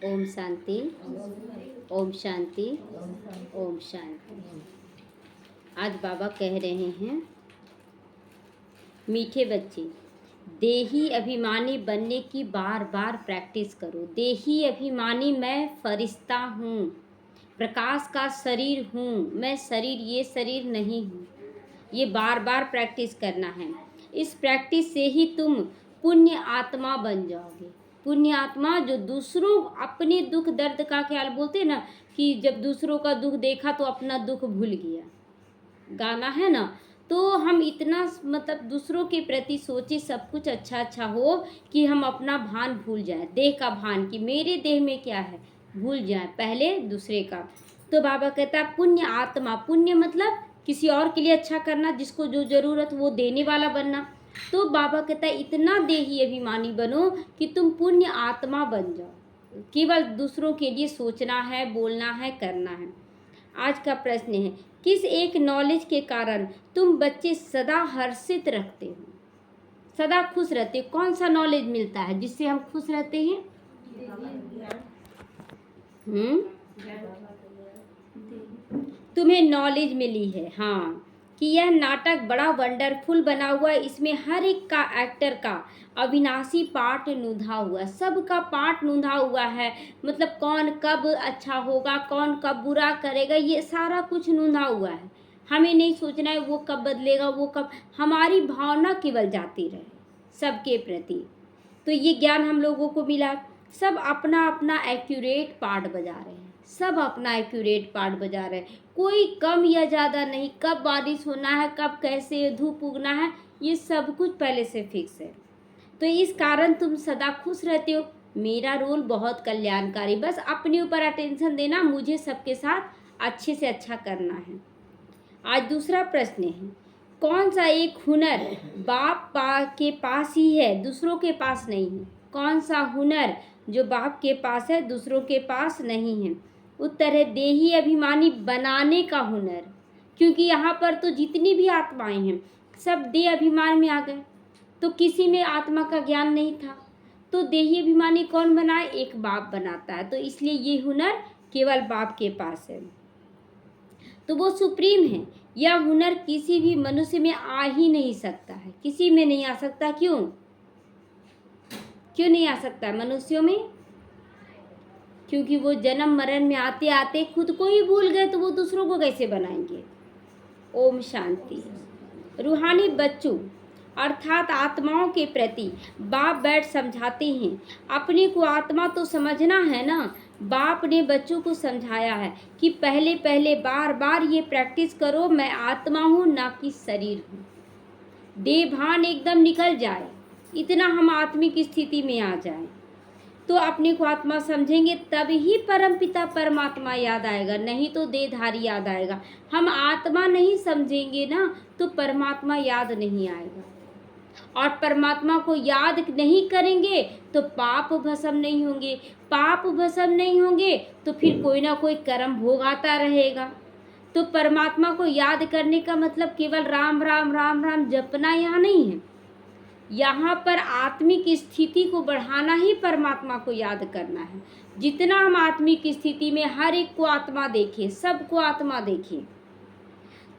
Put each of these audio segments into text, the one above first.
ओम शांति, ओम शांति, ओम शांति। आज बाबा कह रहे हैं, मीठे बच्चे, देही अभिमानी बनने की बार बार प्रैक्टिस करो। देही अभिमानी मैं फरिश्ता हूँ, प्रकाश का शरीर हूँ, मैं शरीर, ये शरीर नहीं हूँ। ये बार बार प्रैक्टिस करना है। इस प्रैक्टिस से ही तुम पुण्य आत्मा बन जाओगे। पुण्य आत्मा जो दूसरों अपने दुख दर्द का ख्याल, बोलते ना कि जब दूसरों का दुख देखा तो अपना दुख भूल गया, गाना है ना। तो हम इतना मतलब दूसरों के प्रति सोचे सब कुछ अच्छा अच्छा हो कि हम अपना भान भूल जाए, देह का भान कि मेरे देह में क्या है, भूल जाए पहले दूसरे का। तो बाबा कहता है पुण्य आत्मा, पुण्य मतलब किसी और के लिए अच्छा करना, जिसको जो जरूरत वो देने वाला बनना। तो बाबा कहता है इतना देही अभिमानी बनो कि तुम पुण्य आत्मा बन जाओ। केवल दूसरों के लिए सोचना है, बोलना है, करना है। आज का प्रश्न है, किस एक नॉलेज के कारण तुम बच्चे सदा हर्षित रखते हो, सदा खुश रहते हो? कौन सा नॉलेज मिलता है जिससे हम खुश रहते हैं? तुम्हें नॉलेज मिली है, हाँ, कि यह नाटक बड़ा वंडरफुल बना हुआ है। इसमें हर एक का एक्टर का अविनाशी पार्ट नूंधा हुआ है, सबका पार्ट नूंधा हुआ है। मतलब कौन कब अच्छा होगा, कौन कब बुरा करेगा, ये सारा कुछ नूंधा हुआ है। हमें नहीं सोचना है वो कब बदलेगा, वो कब, हमारी भावना केवल जाती रहे सबके प्रति। तो ये ज्ञान हम लोगों को मिला। सब अपना अपना एक्यूरेट पार्ट बजा रहे हैं, सब अपना एक्यूरेट पार्ट बजा रहे हैं, कोई कम या ज़्यादा नहीं। कब बारिश होना है, कब कैसे धूप उगना है, ये सब कुछ पहले से फिक्स है। तो इस कारण तुम सदा खुश रहते हो। मेरा रोल बहुत कल्याणकारी, बस अपने ऊपर अटेंशन देना, मुझे सबके साथ अच्छे से अच्छा करना है। आज दूसरा प्रश्न है, कौन सा एक हुनर बाप के पास ही है, दूसरों के पास नहीं है? कौन सा हुनर जो बाप के पास है, दूसरों के पास नहीं है? उत्तर है देही अभिमानी बनाने का हुनर। क्योंकि यहाँ पर तो जितनी भी आत्माएं हैं सब देह अभिमान में आ गए, तो किसी में आत्मा का ज्ञान नहीं था। तो देही अभिमानी कौन बनाए? एक बाप बनाता है। तो इसलिए ये हुनर केवल बाप के पास है, तो वो सुप्रीम है। यह हुनर किसी भी मनुष्य में आ ही नहीं सकता है, किसी में नहीं आ सकता। क्यों नहीं आ सकता है मनुष्यों में? क्योंकि वो जन्म मरण में आते आते खुद को ही भूल गए, तो वो दूसरों को कैसे बनाएंगे? ओम शांति। रूहानी बच्चों अर्थात आत्माओं के प्रति बाप बैठ समझाते हैं। अपने को आत्मा तो समझना है ना। बाप ने बच्चों को समझाया है कि पहले पहले बार बार ये प्रैक्टिस करो, मैं आत्मा हूँ ना कि शरीर हूँ। देह भान एकदम निकल जाए, इतना हम आत्मिक स्थिति में आ जाए, तो अपने को आत्मा समझेंगे, तब ही परमपिता परमात्मा याद आएगा, नहीं तो देहधारी याद आएगा। हम आत्मा नहीं समझेंगे ना, तो परमात्मा याद नहीं आएगा। और परमात्मा को याद नहीं करेंगे तो पाप भस्म नहीं होंगे, पाप भस्म नहीं होंगे तो फिर कोई ना कोई कर्म भोग आता रहेगा। तो परमात्मा को याद करने का मतलब केवल राम राम राम राम जपना यहाँ नहीं है। यहाँ पर आत्मिक स्थिति को बढ़ाना ही परमात्मा को याद करना है। जितना हम आत्मिक स्थिति में हर एक को आत्मा देखें, सबको आत्मा देखें,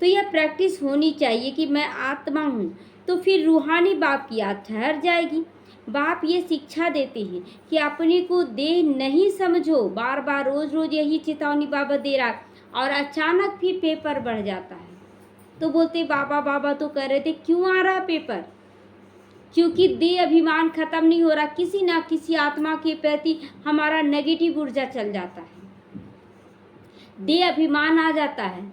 तो यह प्रैक्टिस होनी चाहिए कि मैं आत्मा हूँ। तो फिर रूहानी बाप की याद ठहर जाएगी। बाप ये शिक्षा देते हैं कि अपने को देह नहीं समझो। बार बार रोज रोज यही चेतावनी बाबा दे रहा है, और अचानक फिर पेपर बढ़ जाता है तो बोलते बाबा बाबा तो कह रहे थे, क्यों आ रहा पेपर? क्योंकि देह अभिमान खत्म नहीं हो रहा। किसी ना किसी आत्मा के प्रति हमारा नेगेटिव ऊर्जा चल जाता है, देह अभिमान आ जाता है।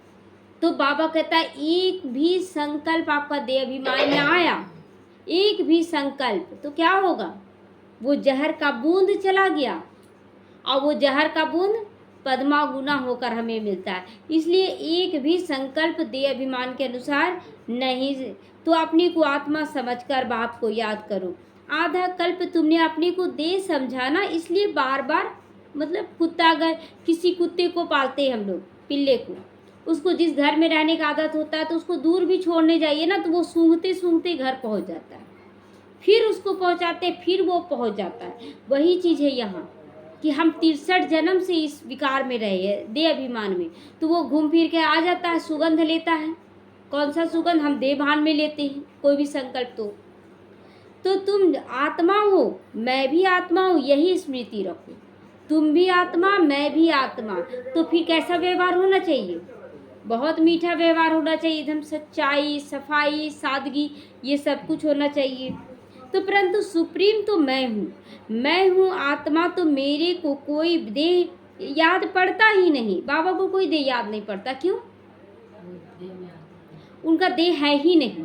तो बाबा कहता है एक भी संकल्प आपका देह अभिमान में आया, एक भी संकल्प, तो क्या होगा? वो जहर का बूंद चला गया, और वो जहर का बूंद पद्मा गुना होकर हमें मिलता है। इसलिए एक भी संकल्प देह अभिमान के अनुसार नहीं। तो अपने को आत्मा समझकर बाप को याद करो। आधा कल्प तुमने अपने को देह समझा ना, इसलिए बार बार, मतलब कुत्ता, अगर किसी कुत्ते को पालते हैं हम लोग, पिल्ले को, उसको जिस घर में रहने का आदत होता है तो उसको दूर भी छोड़ने जाइए ना तो वो सूंघते सूंघते घर पहुंच जाता है, फिर उसको पहुंचाते, फिर वो पहुंच जाता है। वही चीज़ है यहाँ। कि हम 63 जन्म से इस विकार में रहे हैं, देह अभिमान में, तो वो घूम फिर के आ जाता है, सुगंध लेता है। कौन सा सुगंध? हम देह भान में लेते हैं कोई भी संकल्प। तो तुम आत्मा हो, मैं भी आत्मा हूँ, यही स्मृति रखो। तुम भी आत्मा, मैं भी आत्मा। तो फिर कैसा व्यवहार होना चाहिए? बहुत मीठा व्यवहार होना चाहिए, एकदम सच्चाई, सफाई, सादगी, ये सब कुछ होना चाहिए। तो परंतु सुप्रीम तो मैं हूँ आत्मा, तो मेरे को कोई देह याद पड़ता ही नहीं। बाबा को कोई देह याद नहीं पड़ता। क्यों? उनका देह है ही नहीं,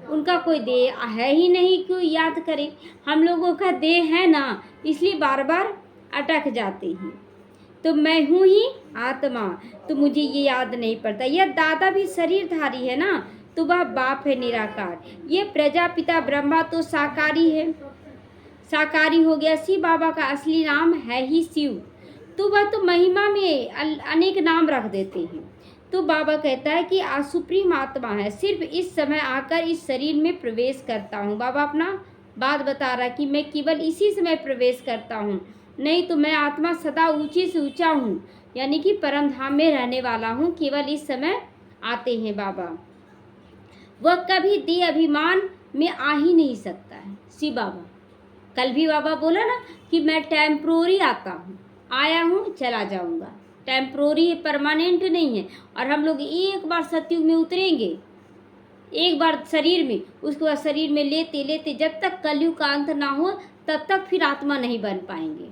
उनका कोई देह है ही नहीं, क्यों याद करें? हम लोगों का देह है ना, इसलिए बार बार अटक जाते हैं। तो मैं हूँ ही आत्मा, तो मुझे ये याद नहीं पड़ता। यह दादा भी शरीरधारी है ना, तो वह बाप है निराकार। ये प्रजापिता ब्रह्मा तो साकारी है, साकारी हो गया। शिव बाबा का असली नाम है ही शिव, तो वह तो महिमा में अनेक नाम रख देते हैं। तो बाबा कहता है कि सुप्रीम आत्मा है, सिर्फ इस समय आकर इस शरीर में प्रवेश करता हूँ। बाबा अपना बात बता रहा है कि मैं केवल इसी समय प्रवेश करता हूँ, नहीं तो मैं आत्मा सदा ऊंचे से ऊंचा हूँ, यानी कि परम धाम में रहने वाला हूँ। केवल इस समय आते हैं बाबा। वह कभी देह अभिमान में आ ही नहीं सकता है। शिव बाबा कल भी बाबा बोला ना कि मैं टेम्प्रोरी आता हूँ, आया हूँ चला जाऊँगा। टेम्प्रोरी है, परमानेंट नहीं है। और हम लोग एक बार सतयुग में उतरेंगे, एक बार शरीर में, उसके बाद शरीर में लेते लेते जब तक कलयुग का अंत ना हो तब तक फिर आत्मा नहीं बन पाएंगे।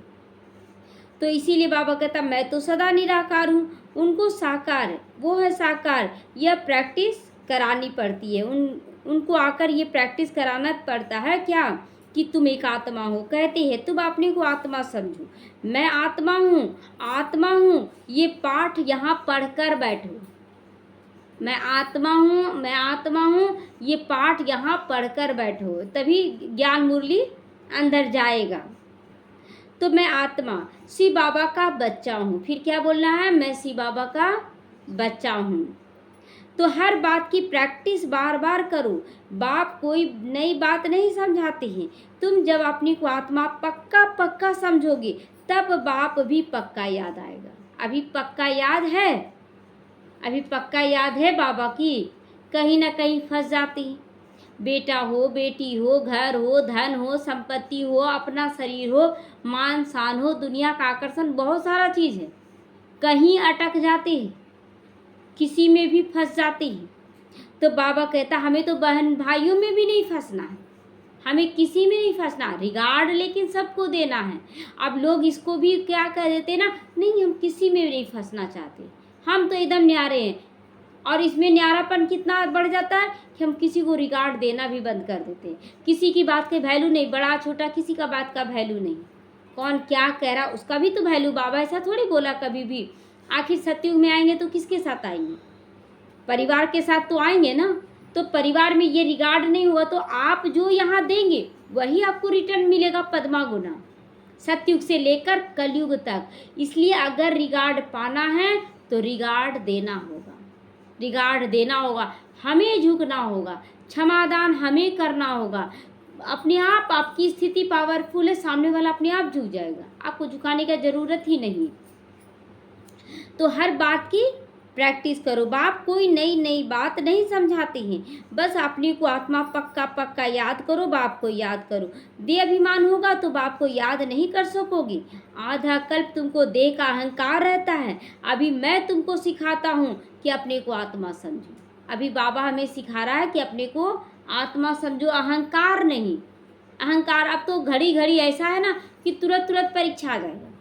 तो इसीलिए बाबा कहता मैं तो सदा निराकार हूँ, उनको साकार है, वो है साकार। यह प्रैक्टिस करानी पड़ती है, उनको आकर ये प्रैक्टिस कराना पड़ता है। क्या? कि तुम एक आत्मा हो। कहते हैं तुम अपने को आत्मा समझो, मैं आत्मा हूँ, आत्मा हूँ, ये पाठ यहाँ पढ़कर बैठो। मैं आत्मा हूँ, मैं आत्मा हूँ, ये पाठ यहाँ पढ़कर बैठो, तभी ज्ञान मुरली अंदर जाएगा। तो मैं आत्मा शिव बाबा का बच्चा हूँ। फिर क्या बोलना है? मैं शिव बाबा का बच्चा हूँ। तो हर बात की प्रैक्टिस बार बार करो। बाप कोई नई बात नहीं समझाते हैं। तुम जब अपनी को आत्मा पक्का पक्का समझोगे तब बाप भी पक्का याद आएगा। अभी पक्का याद है, अभी पक्का याद है बाबा की, कहीं ना कहीं फंस जाती है। बेटा हो, बेटी हो, घर हो, धन हो, संपत्ति हो, अपना शरीर हो, मान शान हो, दुनिया का आकर्षण, बहुत सारा चीज़ है, कहीं अटक जाते हैं, किसी में भी फंस जाते हैं। तो बाबा कहता हमें तो बहन भाइयों में भी नहीं फंसना है, हमें किसी में नहीं फंसना, रिगार्ड लेकिन सबको देना है। अब लोग इसको भी क्या कह देते ना, नहीं हम किसी में नहीं फंसना चाहते, हम तो एकदम न्यारे हैं। और इसमें न्यारापन कितना बढ़ जाता है कि हम किसी को रिगार्ड देना भी बंद कर देते हैं। किसी की बात की वैल्यू नहीं, बड़ा छोटा किसी का बात का वैल्यू नहीं, कौन क्या कह रहा उसका भी तो वैल्यू। बाबा ऐसा थोड़ी बोला कभी भी। आखिर सतयुग में आएंगे तो किसके साथ आएंगे? परिवार के साथ तो आएंगे ना। तो परिवार में ये रिगार्ड नहीं हुआ तो आप जो यहाँ देंगे वही आपको रिटर्न मिलेगा पद्मा गुना, सतयुग से लेकर कलयुग तक। इसलिए अगर रिगार्ड पाना है तो रिगार्ड देना होगा, रिगार्ड देना होगा, हमें झुकना होगा, क्षमादान हमें करना होगा। अपने आप आपकी स्थिति पावरफुल है, सामने वाला अपने आप झुक जाएगा, आपको झुकाने का ज़रूरत ही नहीं। तो हर बात की प्रैक्टिस करो। बाप कोई नई नई बात नहीं समझाते हैं, बस अपने को आत्मा पक्का पक्का याद करो, बाप को याद करो। देह अभिमान होगा तो बाप को याद नहीं कर सकोगे। आधा कल्प तुमको देह का अहंकार रहता है। अभी मैं तुमको सिखाता हूँ कि अपने को आत्मा समझो। अभी बाबा हमें सिखा रहा है कि अपने को आत्मा समझो, अहंकार नहीं। अहंकार अब तो घड़ी घड़ी ऐसा है ना कि तुरंत तुरंत परीक्षा आ जाएगा।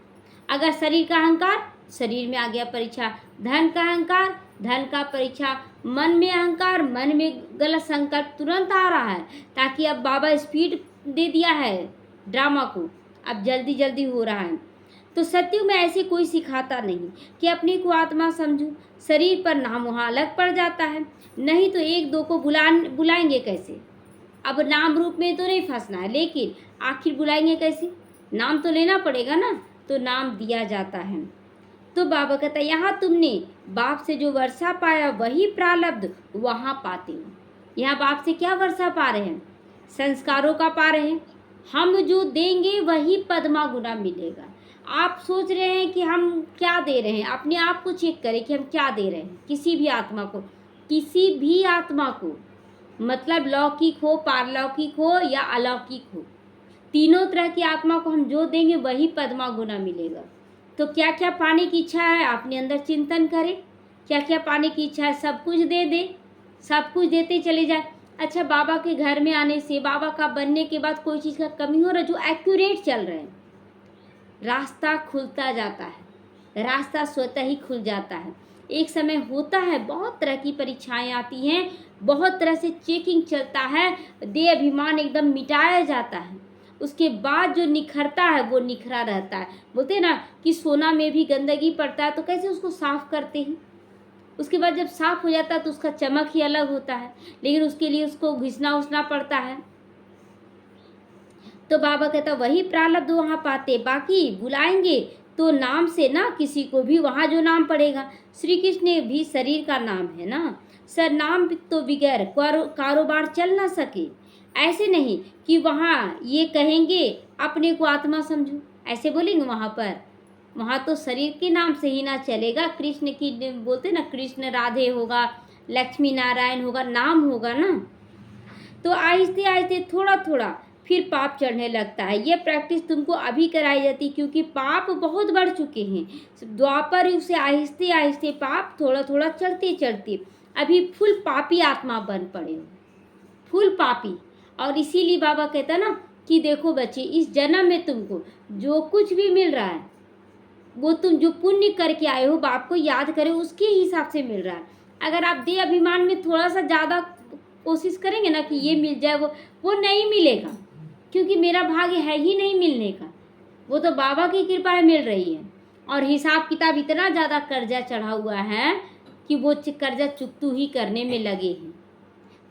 अगर शरीर का अहंकार, शरीर में आ गया परीक्षा। धन का अहंकार, धन का परीक्षा। मन में अहंकार, मन में गलत संकल्प तुरंत आ रहा है, ताकि अब बाबा स्पीड दे दिया है ड्रामा को, अब जल्दी जल्दी हो रहा है। तो सत्युग में ऐसे कोई सिखाता नहीं कि अपने को आत्मा समझो। शरीर पर नाम वहाँ अलग पड़ जाता है, नहीं तो एक दो को बुलाएंगे कैसे? अब नाम रूप में तो नहीं फंसना है, लेकिन आखिर बुलाएंगे कैसे? नाम तो लेना पड़ेगा ना, तो नाम दिया जाता है। तो बाबा कहता है यहाँ तुमने बाप से जो वर्षा पाया वही प्रारब्ध वहाँ पाते हो। यहाँ बाप से क्या वर्षा पा रहे हैं? संस्कारों का पा रहे हैं। हम जो देंगे वही पद्मा गुना मिलेगा। आप सोच रहे हैं कि हम क्या दे रहे हैं, अपने आप को चेक करें कि हम क्या दे रहे हैं किसी भी आत्मा को, किसी भी आत्मा को, मतलब लौकिक हो, पारलौकिक हो या अलौकिक हो, तीनों तरह की आत्मा को हम जो देंगे वही पद्मा गुना मिलेगा। तो क्या क्या पाने की इच्छा है अपने अंदर चिंतन करें, क्या क्या पाने की इच्छा है, सब कुछ दे दे, सब कुछ देते चले जाए। अच्छा, बाबा के घर में आने से, बाबा का बनने के बाद कोई चीज़ का कमी हो रहा है, जो एक्यूरेट चल रहे हैं, रास्ता खुलता जाता है, रास्ता स्वतः ही खुल जाता है। एक समय होता है बहुत तरह की परीक्षाएं आती हैं, बहुत तरह से चेकिंग चलता है, देह अभिमान एकदम मिटाया जाता है, उसके बाद जो निखरता है वो निखरा रहता है। बोलते हैं ना कि सोना में भी गंदगी पड़ता है तो कैसे उसको साफ करते हैं, उसके बाद जब साफ हो जाता है तो उसका चमक ही अलग होता है, लेकिन उसके लिए उसको घिसना उछना पड़ता है। तो बाबा कहता वही प्रारब्ध वहाँ पाते, बाकी बुलाएंगे तो नाम से ना किसी को भी वहाँ जो नाम पड़ेगा। श्री कृष्ण भी शरीर का नाम है ना, सर नाम तो बगैर कारोबार चल ना सके। ऐसे नहीं कि वहाँ ये कहेंगे अपने को आत्मा समझो, ऐसे बोलेंगे वहाँ तो शरीर के नाम से ही ना चलेगा। कृष्ण की बोलते ना, कृष्ण राधे होगा, लक्ष्मी नारायण होगा, नाम होगा ना। तो आहिस्ते आहिस्ते थोड़ा थोड़ा फिर पाप चढ़ने लगता है। ये प्रैक्टिस तुमको अभी कराई जाती क्योंकि पाप बहुत बढ़ चुके हैं। द्वापर युग से आहिस्ते आहिस्ते पाप थोड़ा थोड़ा चढ़ते चढ़ते अभी फुल पापी आत्मा बन पड़े हो, फुल पापी। और इसीलिए बाबा कहता ना कि देखो बच्चे, इस जन्म में तुमको जो कुछ भी मिल रहा है वो तुम जो पुण्य करके आए हो, बाप को याद करे उसके हिसाब से मिल रहा है। अगर आप देह अभिमान में थोड़ा सा ज़्यादा कोशिश करेंगे ना कि ये मिल जाए, वो नहीं मिलेगा, क्योंकि मेरा भाग्य है ही नहीं मिलने का, वो तो बाबा की कृपा है मिल रही है। और हिसाब किताब इतना ज़्यादा कर्जा चढ़ा हुआ है कि वो कर्जा चुकतू ही करने में लगे हैं।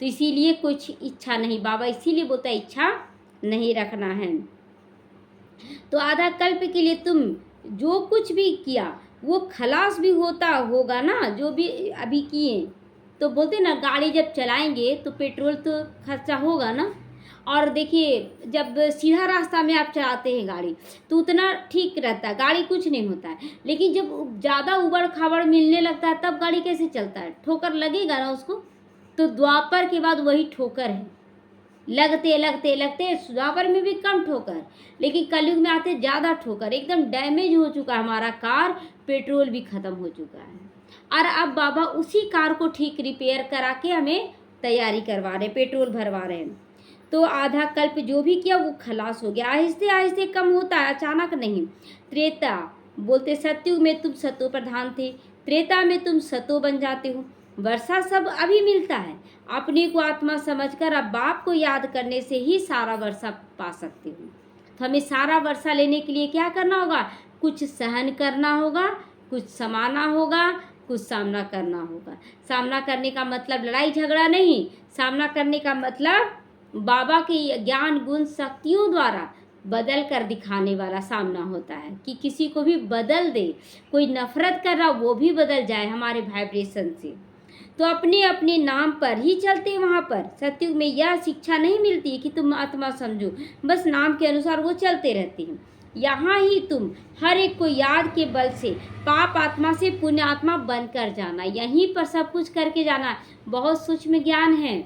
तो इसीलिए कुछ इच्छा नहीं, बाबा इसीलिए बोलता है इच्छा नहीं रखना है। तो आधा कल्प के लिए तुम जो कुछ भी किया वो खलास भी होता होगा ना, जो भी अभी किए। तो बोलते ना गाड़ी जब चलाएंगे तो पेट्रोल तो खर्चा होगा ना। और देखिए जब सीधा रास्ता में आप चलाते हैं गाड़ी तो उतना ठीक रहता है, गाड़ी कुछ नहीं होता है। लेकिन जब ज़्यादा उबड़ खाबड़ मिलने लगता है तब गाड़ी कैसे चलता है, ठोकर लगेगा ना उसको। तो द्वापर के बाद वही ठोकर है, लगते लगते लगते द्वापर में भी कम ठोकर, लेकिन कलयुग में आते ज़्यादा ठोकर। एकदम डैमेज हो चुका है हमारा कार, पेट्रोल भी ख़त्म हो चुका है। और अब बाबा उसी कार को ठीक रिपेयर करा के हमें तैयारी करवा रहे, पेट्रोल भरवा रहे हैं। तो आधा कल्प जो भी किया वो खलास हो गया, आहिस्ते आहिस्ते कम होता है, अचानक नहीं। त्रेता बोलते सतयुग में तुम सतो प्रधान थे, त्रेता में तुम सतो बन जाते हो। वर्षा सब अभी मिलता है, अपने को आत्मा समझकर अब बाप को याद करने से ही सारा वर्षा पा सकते हो। तो हमें सारा वर्षा लेने के लिए क्या करना होगा, कुछ सहन करना होगा, कुछ समाना होगा, कुछ सामना करना होगा। सामना करने का मतलब लड़ाई झगड़ा नहीं, सामना करने का मतलब बाबा के ज्ञान गुण शक्तियों द्वारा बदल कर दिखाने वाला सामना होता है कि किसी को भी बदल दे। कोई नफरत कर रहा वो भी बदल जाए हमारे वाइब्रेशन से। तो अपने अपने नाम पर ही चलते वहाँ पर। सतयुग में यह शिक्षा नहीं मिलती कि तुम आत्मा समझो, बस नाम के अनुसार वो चलते रहते हैं। यहाँ ही तुम हर एक को याद के बल से पाप आत्मा से पुण्य आत्मा बनकर जाना, यहीं पर सब कुछ करके जाना। बहुत सूक्ष्म ज्ञान है।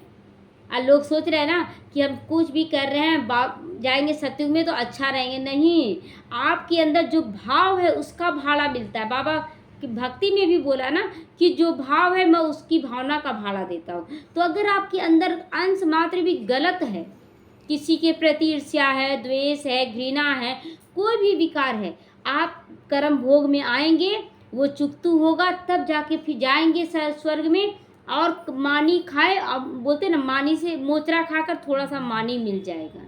और लोग सोच रहे हैं ना कि हम कुछ भी कर रहे हैं जाएंगे सतयुग में तो अच्छा रहेंगे, नहीं। आपके अंदर जो भाव है उसका भाड़ा मिलता है। बाबा की भक्ति में भी बोला ना कि जो भाव है मैं उसकी भावना का भाड़ा देता हूँ। तो अगर आपके अंदर अंश मात्र भी गलत है, किसी के प्रति ईर्ष्या है, द्वेष है, घृणा है, कोई भी विकार है, आप कर्म भोग में आएंगे, वो चुकतू होगा, तब जाके फिर जाएंगे स्वर्ग में। और मानी खाए, अब बोलते ना मानी से मोचरा खाकर थोड़ा सा मानी मिल जाएगा।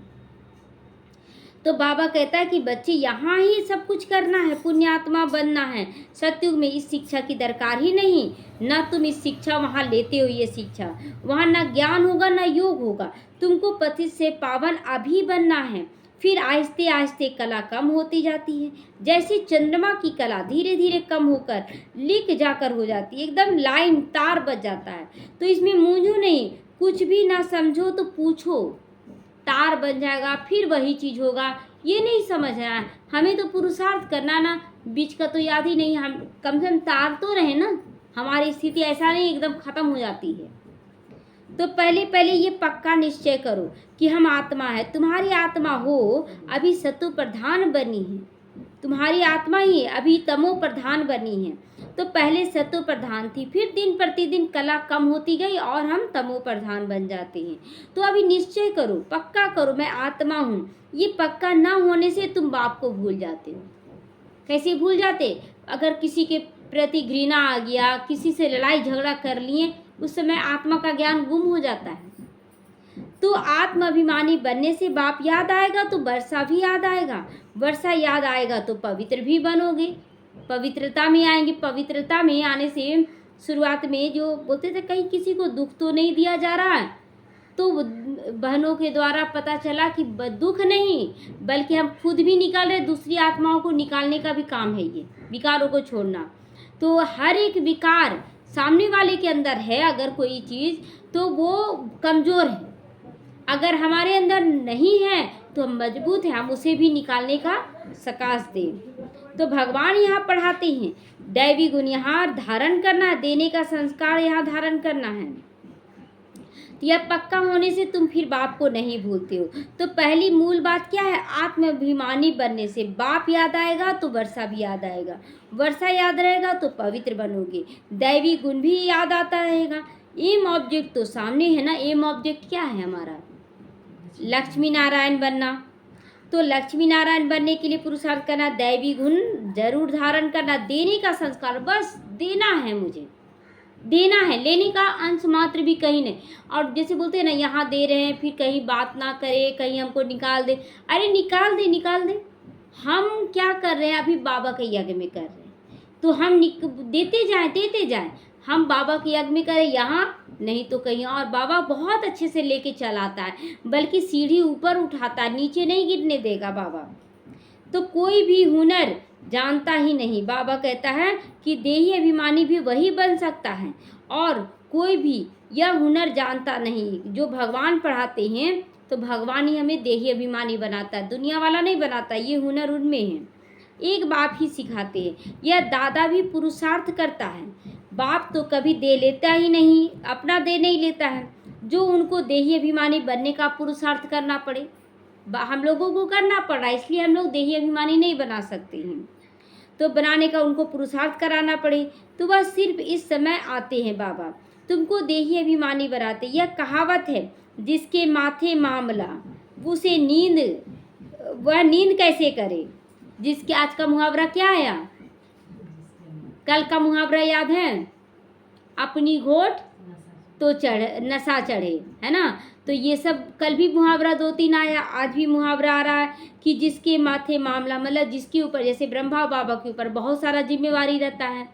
तो बाबा कहता है कि बच्चे यहाँ ही सब कुछ करना है, पुण्यात्मा बनना है। सतयुग में इस शिक्षा की दरकार ही नहीं, ना तुम इस शिक्षा वहाँ लेते हो। ये शिक्षा वहाँ ना ज्ञान होगा ना योग होगा। तुमको पतित से पावन अभी बनना है। फिर आहिस्ते आहिस्ते कला कम होती जाती है, जैसे चंद्रमा की कला धीरे धीरे कम होकर लिक जाकर हो जाती है, एकदम लाइन तार बच जाता है। तो इसमें मूंझो नहीं, कुछ भी ना समझो तो पूछो, तार बन जाएगा, फिर वही चीज़ होगा, ये नहीं समझना है। हमें तो पुरुषार्थ करना ना, बीच का तो याद ही नहीं, हम कम से कम तार तो रहे ना, हमारी स्थिति ऐसा नहीं एकदम ख़त्म हो जाती है। तो पहले पहले ये पक्का निश्चय करो कि हम आत्मा है, तुम्हारी आत्मा हो अभी सत्व प्रधान बनी है, तुम्हारी आत्मा ही अभी तमो प्रधान बनी है। तो पहले सत्व प्रधान थी, फिर दिन प्रतिदिन कला कम होती गई और हम तमो प्रधान बन जाते हैं। तो अभी निश्चय करो, पक्का करो मैं आत्मा हूँ। ये पक्का ना होने से तुम बाप को भूल जाते हो। कैसे भूल जाते? अगर किसी के प्रति घृणा आ गया, किसी से लड़ाई झगड़ा कर लिए, उस समय आत्मा का ज्ञान गुम हो जाता है। तो आत्म अभिमानी बनने से बाप याद आएगा तो वर्षा भी याद आएगा, वर्षा याद आएगा तो पवित्र भी बनोगे, पवित्रता में आएंगे। पवित्रता में आने से शुरुआत में जो बोलते थे कहीं किसी को दुख तो नहीं दिया जा रहा है, तो बहनों के द्वारा पता चला कि दुख नहीं बल्कि हम खुद भी निकाल रहे, दूसरी आत्माओं को निकालने का भी काम है ये, विकारों को छोड़ना। तो हर एक विकार सामने वाले के अंदर है अगर कोई चीज़, तो वो कमज़ोर है। अगर हमारे अंदर नहीं है तो हम मजबूत हैं, हम उसे भी निकालने का सकाश दें। तो भगवान यहाँ पढ़ाते हैं दैवी गुण यहाँ धारण करना, देने का संस्कार यहाँ धारण करना है। तो यह पक्का होने से तुम फिर बाप को नहीं भूलते हो। तो पहली मूल बात क्या है? आत्माभिमानी बनने से बाप याद आएगा तो वर्षा भी याद आएगा, वर्षा याद रहेगा तो पवित्र बनोगे, दैवी गुण भी याद आता रहेगा। एम ऑब्जेक्ट तो सामने है ना। एम ऑब्जेक्ट क्या है हमारा? लक्ष्मी नारायण बनना। तो लक्ष्मी नारायण बनने के लिए पुरुषार्थ करना, दैवी गुण जरूर धारण करना, देने का संस्कार, बस देना है, मुझे देना है, लेने का अंश मात्र भी कहीं नहीं। और जैसे बोलते हैं ना यहाँ दे रहे हैं फिर कहीं बात ना करे, कहीं हमको निकाल दे। अरे निकाल दे, निकाल दे। हम क्या कर रहे हैं? अभी बाबा के यज्ञ में कर रहे हैं, तो हम देते जाएं, देते जाएं। हम बाबा के यज्ञ में करें यहाँ नहीं तो कहीं और। बाबा बहुत अच्छे से लेके चलाता है, बल्कि सीढ़ी ऊपर उठाता है, नीचे नहीं गिरने देगा बाबा। तो कोई भी हुनर जानता ही नहीं। बाबा कहता है कि देही अभिमानी भी वही बन सकता है, और कोई भी यह हुनर जानता नहीं। जो भगवान पढ़ाते हैं तो भगवान ही हमें देही अभिमानी बनाता है, दुनिया वाला नहीं बनाता। ये हुनर उनमें है, एक बाप ही सिखाते हैं। यह दादा भी पुरुषार्थ करता है, बाप तो कभी दे लेता ही नहीं, अपना दे नहीं लेता है। जो उनको देही अभिमानी बनने का पुरुषार्थ करना पड़े, हम लोगों को करना पड़ रहा है, इसलिए हम लोग देही अभिमानी नहीं बना सकते हैं। तो बनाने का उनको पुरुषार्थ कराना पड़े, तो वह सिर्फ इस समय आते हैं बाबा, तुमको देही अभिमानी बनाते। यह कहावत है, जिसके माथे मामला उसे नींद, वह नींद कैसे करे। जिसके आज का मुहावरा क्या आया? कल का मुहावरा याद है? अपनी घोट तो नशा चढ़े, है ना। तो ये सब कल भी मुहावरा 2-3 आया, आज भी मुहावरा आ रहा है कि जिसके माथे मामला, मतलब जिसके ऊपर, जैसे ब्रह्मा बाबा के ऊपर बहुत सारा जिम्मेवारी रहता है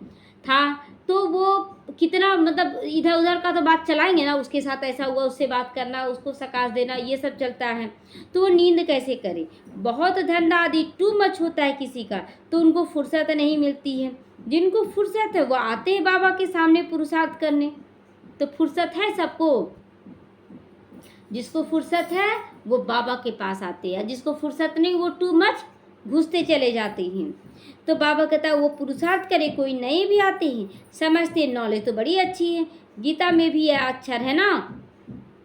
था, तो वो कितना मतलब इधर उधर का तो बात चलाएंगे ना, उसके साथ ऐसा हुआ, उससे बात करना, उसको सकाश देना, ये सब चलता है। तो वो नींद कैसे करे? बहुत धंधा आदि टू मच होता है किसी का, तो उनको फुर्सत नहीं मिलती है। जिनको फुर्सत है वो आते हैं बाबा के सामने पुरुषार्थ करने। तो फुर्सत है सबको, जिसको फुर्सत है वो बाबा के पास आते हैं, जिसको फुर्सत नहीं वो टू मच घुसते चले जाते हैं। तो बाबा कहता है वो पुरुषार्थ करे। कोई नए भी आते हैं, समझते नॉलेज तो बड़ी अच्छी है, गीता में भी यह अक्षर है ना,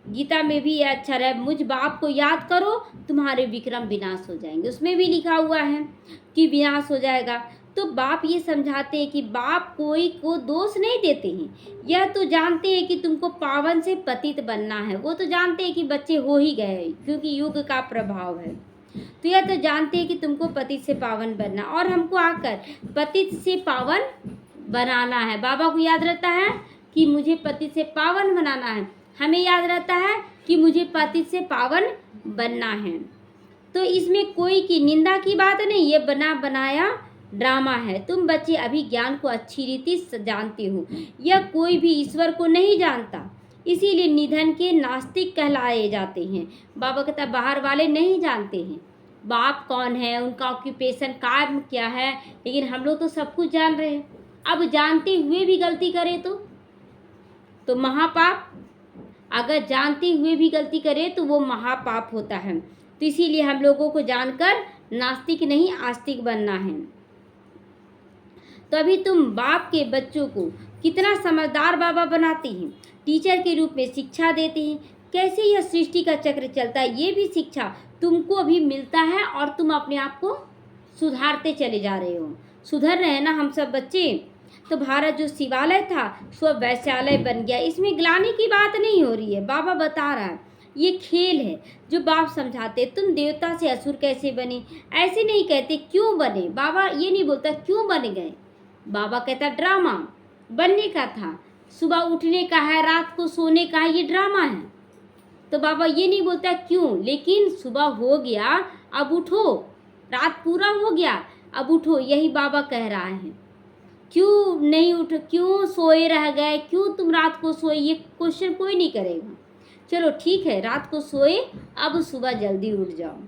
गीता में भी यह अक्षर है, मुझ बाप को याद करो तुम्हारे विक्रम विनाश हो जाएंगे। उसमें भी लिखा हुआ है कि विनाश हो जाएगा। तो बाप ये समझाते हैं कि बाप कोई को दोष नहीं देते हैं, यह तो जानते हैं कि तुमको पावन से पतित बनना है। वो तो जानते हैं कि बच्चे हो ही गए क्योंकि युग का प्रभाव है। तो यह तो जानते हैं कि तुमको पतित से पावन बनना, और हमको आकर पतित से पावन बनाना है। बाबा को याद रहता है कि मुझे पतित से पावन बनाना है, हमें याद रहता है कि मुझे पतित से पावन बनना है। तो इसमें कोई की निंदा की बात नहीं, ये बना बनाया ड्रामा है। तुम बच्चे अभी ज्ञान को अच्छी रीति से जानते हो, यह कोई भी ईश्वर को नहीं जानता, इसीलिए निधन के नास्तिक कहलाए जाते हैं। बाबा कहता बाहर वाले नहीं जानते हैं बाप कौन है, उनका ऑक्यूपेशन काम क्या है, लेकिन हम लोग तो सब कुछ जान रहे हैं। अब जानते हुए भी गलती करें तो महापाप। अगर जानते हुए भी गलती करे तो वो महापाप होता है। तो इसीलिए हम लोगों को जानकर नास्तिक नहीं आस्तिक बनना है। तो अभी तुम बाप के बच्चों को कितना समझदार बाबा बनाते हैं, टीचर के रूप में शिक्षा देते हैं, कैसे यह सृष्टि का चक्र चलता है ये भी शिक्षा तुमको अभी मिलता है और तुम अपने आप को सुधारते चले जा रहे हो। सुधर रहे हैं ना हम सब बच्चे। तो भारत जो शिवालय था सो वैश्यालय बन गया। इसमें ग्लानि की बात नहीं हो रही है, बाबा बता रहा है ये खेल है जो बाप समझाते। तुम देवता से असुर कैसे बने, ऐसे नहीं कहते क्यों बने। बाबा ये नहीं बोलता क्यों बन गए, बाबा कहता ड्रामा बनने का था, सुबह उठने का है, रात को सोने का है, ये ड्रामा है। तो बाबा ये नहीं बोलता क्यों, लेकिन सुबह हो गया अब उठो, रात पूरा हो गया अब उठो, यही बाबा कह रहा है। क्यों नहीं उठ, क्यों सोए रह गए, क्यों तुम रात को सोए, ये क्वेश्चन कोई नहीं करेगा। चलो ठीक है रात को सोए, अब सुबह जल्दी उठ जाओ।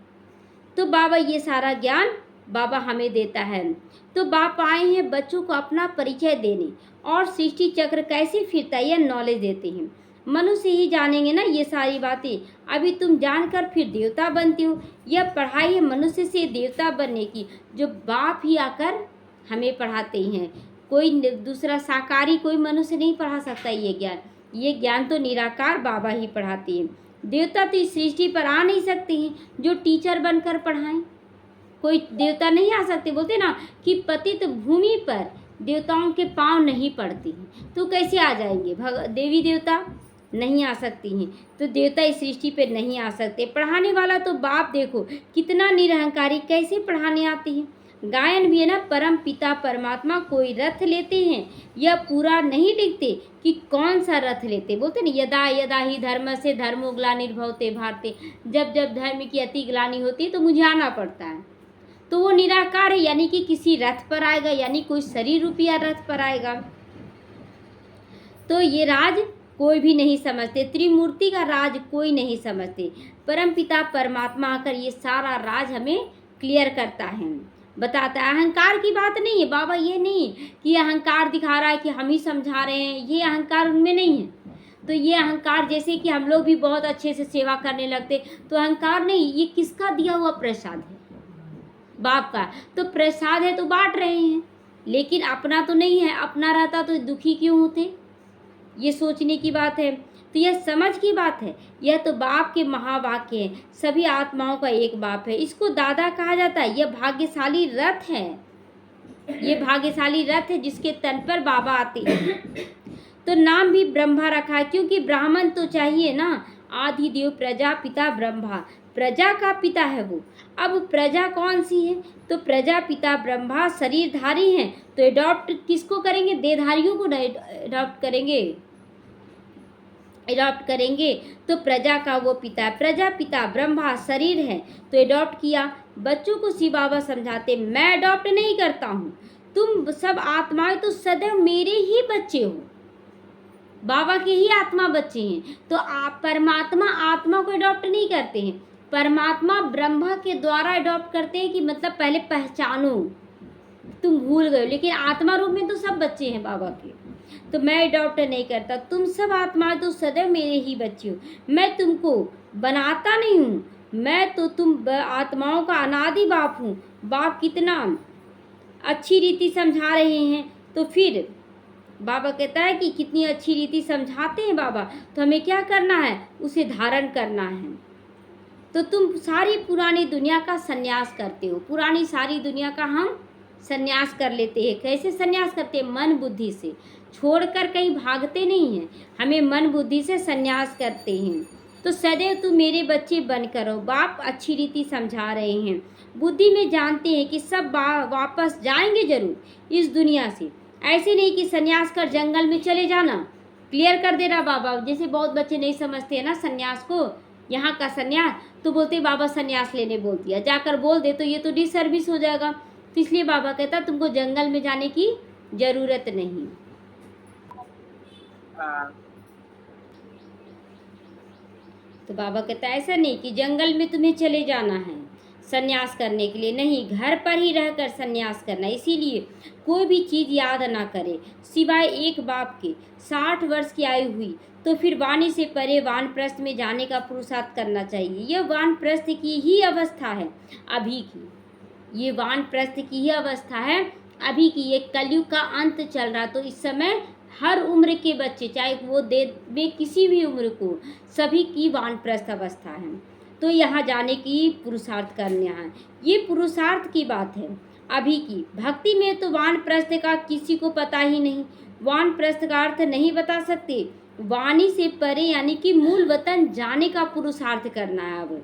तो बाबा ये सारा ज्ञान बाबा हमें देता है। तो बाप आए हैं बच्चों को अपना परिचय देने और सृष्टि चक्र कैसे फिरता है यह नॉलेज देते हैं। मनुष्य ही जानेंगे ना ये सारी बातें, अभी तुम जानकर फिर देवता बनते हो। यह पढ़ाई है मनुष्य से देवता बनने की, जो बाप ही आकर हमें पढ़ाते हैं। कोई दूसरा साकारी कोई मनुष्य नहीं पढ़ा सकता ये ज्ञान। ये ज्ञान तो निराकार बाबा ही पढ़ाते हैं। देवता तो इस सृष्टि पर आ नहीं सकते हैं जो टीचर बनकर पढ़ाएं। कोई देवता नहीं आ सकते, बोलते ना कि पतित भूमि पर देवताओं के पांव नहीं पड़ते हैं, तो कैसे आ जाएंगे देवी देवता नहीं आ सकती हैं। तो देवता इस सृष्टि पे नहीं आ सकते। पढ़ाने वाला तो बाप देखो कितना निरहंकारी, कैसे पढ़ाने आते हैं। गायन भी है ना, परम पिता परमात्मा कोई रथ लेते हैं, यह पूरा नहीं लिखते कि कौन सा रथ लेते। बोलते ना यदा यदा ही धर्म से धर्मो ग्लानिर्भवते भारते, जब जब धर्म की अति ग्लानि होती है तो मुझे आना पड़ता है। तो वो निराकार है, यानी कि किसी रथ पर आएगा, यानी कोई शरीर रूपी रथ पर आएगा। तो ये राज कोई भी नहीं समझते, त्रिमूर्ति का राज कोई नहीं समझते। परम पिता परमात्मा आकर ये सारा राज हमें क्लियर करता है, बताता है। अहंकार की बात नहीं है बाबा, ये नहीं कि अहंकार दिखा रहा है कि हम ही समझा रहे हैं, ये अहंकार उनमें नहीं है। तो ये अहंकार जैसे कि हम लोग भी बहुत अच्छे से सेवा करने लगते, तो अहंकार नहीं, ये किसका दिया हुआ प्रसाद है, बाप का। तो प्रसाद है तो बांट रहे हैं, लेकिन अपना तो नहीं है। अपना रहता तो दुखी क्यों होते, ये सोचने की बात है। तो यह समझ की बात है। यह तो बाप के महावाक्य है, सभी आत्माओं का एक बाप है, इसको दादा कहा जाता है। यह भाग्यशाली रथ है, ये भाग्यशाली रथ है जिसके तन पर बाबा आते हैं। तो नाम भी ब्रह्मा रखा है, क्योंकि ब्राह्मण तो चाहिए ना। आदि देव प्रजा पिता ब्रह्मा, प्रजा का पिता है वो। अब प्रजा कौन सी है, तो प्रजा पिता ब्रह्मा शरीरधारी हैं, तो एडॉप्ट किसको करेंगे, देहधारियों को एडॉप्ट करेंगे। तो प्रजा का वो पिता है, प्रजा पिता ब्रह्मा शरीर है, तो एडॉप्ट किया। बच्चों को शिव बाबा समझाते, मैं एडॉप्ट नहीं करता हूँ, तुम सब आत्माएं तो सदैव मेरे ही बच्चे हो, बाबा के ही आत्मा बच्चे हैं। तो आप परमात्मा आत्मा को एडॉप्ट नहीं करते हैं, परमात्मा ब्रह्मा के द्वारा एडॉप्ट करते हैं कि मतलब पहले पहचानो, तुम भूल गए, लेकिन आत्मा रूप में तो सब बच्चे हैं बाबा के। तो मैं एडॉप्ट नहीं करता, तुम सब आत्मा तो सदैव मेरे ही बच्चे हो, मैं तुमको बनाता नहीं हूँ, मैं तो तुम आत्माओं का अनादि बाप हूँ। बाप कितना अच्छी रीति समझा रहे हैं। तो फिर बाबा कहता है कि कितनी अच्छी रीति समझाते हैं बाबा, तो हमें क्या करना है, उसे धारण करना है। तो तुम सारी पुरानी दुनिया का संन्यास करते हो, पुरानी सारी दुनिया का हम संन्यास कर लेते हैं। कैसे संन्यास करते हैं, मन बुद्धि से, छोड़कर कहीं भागते नहीं हैं, हमें मन बुद्धि से संन्यास करते हैं। तो सदैव तुम मेरे बच्चे बनकर रहो, बाप अच्छी रीति समझा रहे हैं। बुद्धि में जानते हैं कि सब वापस जाएंगे जरूर इस दुनिया से, ऐसे नहीं कि संन्यास कर जंगल में चले जाना। क्लियर कर दे रहा बाबा। जैसे बहुत बच्चे नहीं समझते हैं ना संन्यास को, यहाँ का संन्यास, तो बोलते बाबा संन्यास लेने बोल दिया, जाकर बोल दे तो ये तो डिसर्विस हो जाएगा। तो इसलिए बाबा कहता तुमको जंगल में जाने की जरूरत नहीं। तो बाबा कहता ऐसा नहीं कि जंगल में तुम्हें चले जाना है, संन्यास करने के लिए, नहीं, घर पर ही रहकर संन्यास करना। इसीलिए कोई भी चीज़ याद ना करे सिवाय एक बाप के। 60 वर्ष की आयु हुई तो फिर वाणी से परे वानप्रस्थ में जाने का पुरुषार्थ करना चाहिए। यह वानप्रस्थ की ही अवस्था है अभी की, ये वानप्रस्थ की ही अवस्था है अभी की। ये कलयुग का अंत चल रहा, तो इस समय हर उम्र के बच्चे, चाहे वो दे वे किसी भी उम्र को, सभी की वानप्रस्थ अवस्था है। तो यहाँ जाने की पुरुषार्थ करना है, ये पुरुषार्थ की बात है अभी की। भक्ति में तो वानप्रस्थ का किसी को पता ही नहीं, वानप्रस्थ का अर्थ नहीं बता सकते। वाणी से परे यानी कि मूल वतन जाने का पुरुषार्थ करना है। अब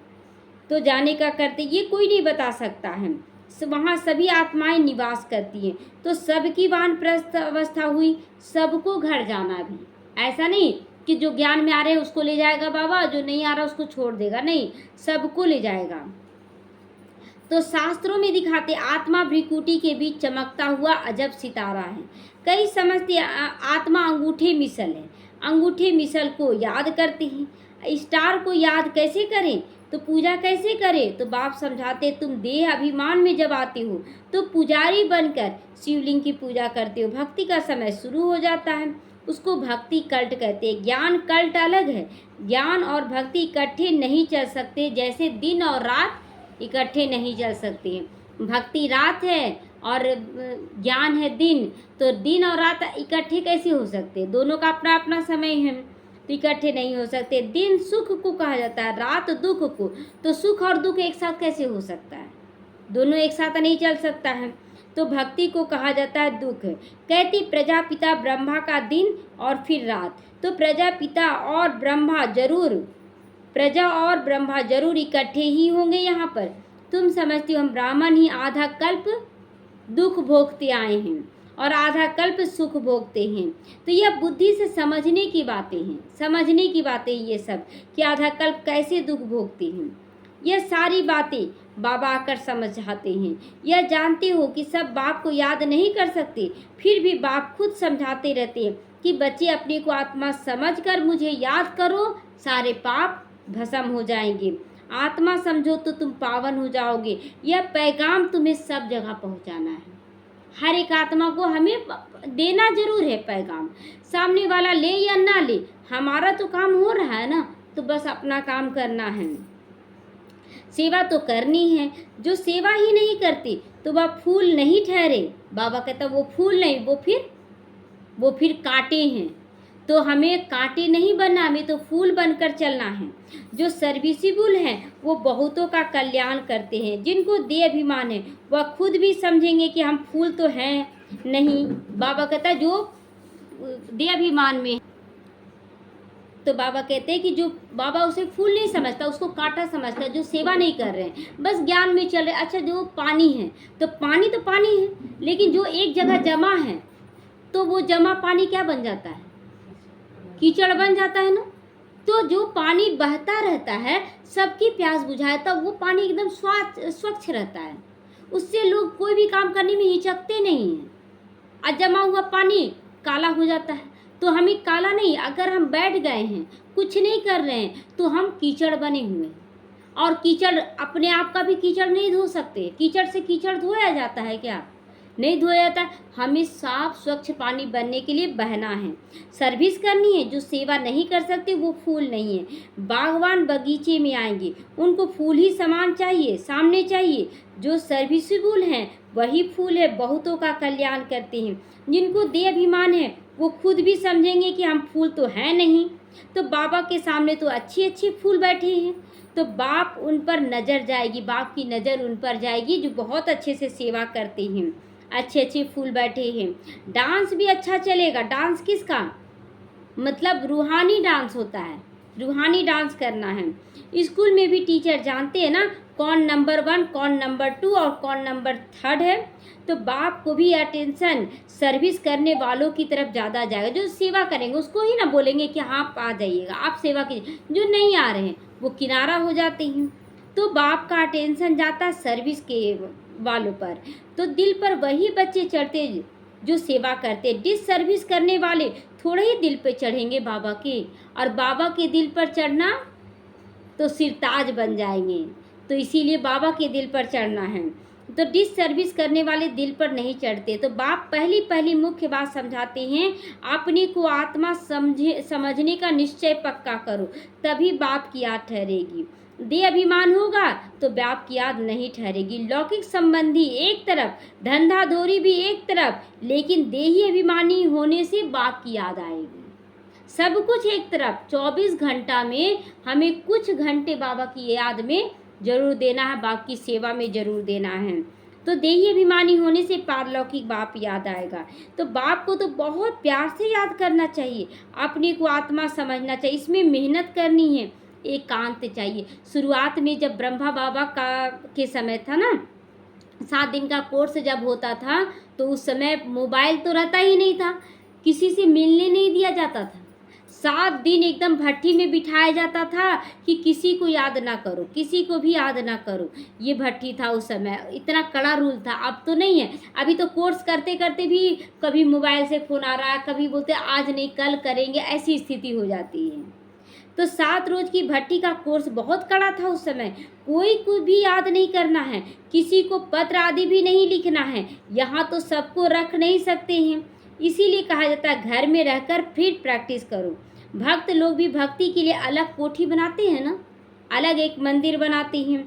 तो जाने का करते ये कोई नहीं बता सकता है। वहाँ सभी आत्माएं निवास करती हैं, तो सबकी वानप्रस्थ अवस्था हुई, सबको घर जाना भी। ऐसा नहीं कि जो ज्ञान में आ रहे हैं उसको ले जाएगा बाबा, जो नहीं आ रहा उसको छोड़ देगा, नहीं, सबको ले जाएगा। तो शास्त्रों में दिखाते आत्मा भ्रिकुटी के बीच चमकता हुआ अजब सितारा है। कई समझते आत्मा अंगूठे मिसल है, अंगूठे मिसल को याद करते हैं। स्टार को याद कैसे करें, तो पूजा कैसे करें, तो बाप समझाते तुम देह अभिमान में जब आते हो तो पुजारी बनकर शिवलिंग की पूजा करते हो। भक्ति का समय शुरू हो जाता है, उसको भक्ति कल्ट कहते हैं। ज्ञान कल्ट अलग है, ज्ञान और भक्ति इकट्ठे नहीं चल सकते, जैसे दिन और रात इकट्ठे नहीं चल सकते हैं। भक्ति रात है और ज्ञान है दिन, तो दिन और रात इकट्ठे कैसे हो सकते, दोनों का अपना अपना समय है, तो इकट्ठे नहीं हो सकते। दिन सुख को कहा जाता है, रात दुख को, तो सुख और दुख एक साथ कैसे हो सकता है, दोनों एक साथ नहीं चल सकता है। तो भक्ति को कहा जाता है दुख। कहती प्रजापिता ब्रह्मा का दिन और फिर रात, तो प्रजापिता और ब्रह्मा जरूर, प्रजा और ब्रह्मा जरूर इकट्ठे ही होंगे यहाँ पर। तुम समझती हो हम ब्राह्मण ही आधा कल्प दुख भोगते आए हैं और आधा कल्प सुख भोगते हैं। तो यह बुद्धि से समझने की बातें हैं, समझने की बातें ये सब, कि आधा कल्प कैसे दुख भोगते हैं। यह सारी बातें बाबा आकर समझाते हैं। यह जानते हो कि सब बाप को याद नहीं कर सकते, फिर भी बाप खुद समझाते रहते हैं कि बच्चे अपने को आत्मा समझकर मुझे याद करो, सारे पाप भस्म हो जाएंगे। आत्मा समझो तो तुम पावन हो जाओगे। यह पैगाम तुम्हें सब जगह पहुंचाना है, हर एक आत्मा को हमें देना जरूर है पैगाम। सामने वाला ले या ना ले, हमारा तो काम हो रहा है ना, तो बस अपना काम करना है, सेवा तो करनी है। जो सेवा ही नहीं करती तो वह फूल नहीं ठहरे। बाबा कहता वो फूल नहीं, वो फिर कांटे हैं। तो हमें कांटे नहीं बनना, हमें तो फूल बनकर चलना है। जो सर्विसिबल हैं वो बहुतों का कल्याण करते हैं। जिनको दे अभिमान है वह खुद भी समझेंगे कि हम फूल तो हैं नहीं। बाबा कहता है जो दे अभिमान में, तो बाबा कहते हैं कि जो बाबा उसे फूल नहीं समझता, उसको कांटा समझता, जो सेवा नहीं कर रहे हैं, बस ज्ञान में चल रहे। अच्छा जो पानी है तो पानी है, लेकिन जो एक जगह जमा है तो वो जमा पानी क्या बन जाता है, कीचड़ बन जाता है ना। तो जो पानी बहता रहता है, सबकी प्यास बुझाता, वो पानी एकदम स्वच्छ रहता है, उससे लोग कोई भी काम करने में हिचकते नहीं हैं। और जमा हुआ पानी काला हो जाता है, तो हमें काला नहीं, अगर हम बैठ गए हैं कुछ नहीं कर रहे हैं तो हम कीचड़ बने हुए हैं। और कीचड़ अपने आप का भी कीचड़ नहीं धो सकते, कीचड़ से कीचड़ धोया जाता है क्या, नहीं धोया जाता है। हमें साफ स्वच्छ पानी बनने के लिए बहना है, सर्विस करनी है। जो सेवा नहीं कर सकते वो फूल नहीं है। बागवान बगीचे में आएंगे, उनको फूल ही समान चाहिए, सामने चाहिए। जो सर्विसेबल हैं वही फूल है, बहुतों का कल्याण करते हैं। जिनको दे अभिमान है वो खुद भी समझेंगे कि हम फूल तो हैं नहीं, तो बाबा के सामने तो अच्छे अच्छे फूल बैठे हैं, तो बाप उन पर नज़र जाएगी, बाप की नज़र उन पर जाएगी जो बहुत अच्छे से सेवा करते हैं, अच्छे अच्छे फूल बैठे हैं। डांस भी अच्छा चलेगा। डांस किसका मतलब रूहानी डांस होता है, रूहानी डांस करना है। स्कूल में भी टीचर जानते हैं ना कौन नंबर 1, कौन नंबर 2 और कौन नंबर 3 है। तो बाप को भी अटेंशन सर्विस करने वालों की तरफ ज़्यादा जाएगा। जो सेवा करेंगे उसको ही ना बोलेंगे कि हाँ आप आ जाइएगा, आप सेवा कीजिए। जो नहीं आ रहे हैं वो किनारा हो जाते हैं। तो बाप का अटेंशन जाता सर्विस के वालों पर, तो दिल पर वही बच्चे चढ़ते जो सेवा करते। डिस सर्विस करने वाले थोड़े ही दिल पे चढ़ेंगे बाबा के, और बाबा के दिल पर चढ़ना तो सिरताज बन जाएंगे। तो इसीलिए बाबा के दिल पर चढ़ना है। तो डिससर्विस करने वाले दिल पर नहीं चढ़ते। तो बाप पहली पहली मुख्य बात समझाते हैं, अपने को आत्मा समझने का निश्चय पक्का करो, तभी बाप की याद ठहरेगी। देह अभिमान होगा तो बाप की याद नहीं ठहरेगी। लौकिक संबंधी एक तरफ, धंधाधोरी भी एक तरफ, लेकिन देही अभिमानी होने से बाप की याद आएगी। सब कुछ एक तरफ, 24 घंटा में हमें कुछ घंटे बाबा की याद में जरूर देना है, बाप की सेवा में जरूर देना है। तो देही अभिमानी होने से पारलौकिक बाप याद आएगा। तो बाप को तो बहुत प्यार से याद करना चाहिए, अपने को आत्मा समझना चाहिए, इसमें मेहनत करनी है, एकांत चाहिए। शुरुआत में जब ब्रह्मा बाबा के समय था ना, 7 दिन का कोर्स जब होता था, तो उस समय मोबाइल तो रहता ही नहीं था, किसी से मिलने नहीं दिया जाता था। 7 दिन एकदम भट्टी में बिठाया जाता था कि किसी को याद ना करो, किसी को भी याद ना करो। ये भट्टी था उस समय, इतना कड़ा रूल था। अब तो नहीं है, अभी तो कोर्स करते करते भी कभी मोबाइल से फ़ोन आ रहा है, कभी बोलते आज नहीं कल करेंगे, ऐसी स्थिति हो जाती है। तो 7 रोज की भट्टी का कोर्स बहुत कड़ा था उस समय। कोई को भी याद नहीं करना है, किसी को पत्र आदि भी नहीं लिखना है। यहाँ तो सबको रख नहीं सकते हैं, इसीलिए कहा जाता है घर में रहकर फिर प्रैक्टिस करो। भक्त लोग भी भक्ति के लिए अलग कोठी बनाते हैं ना, अलग एक मंदिर बनाते हैं।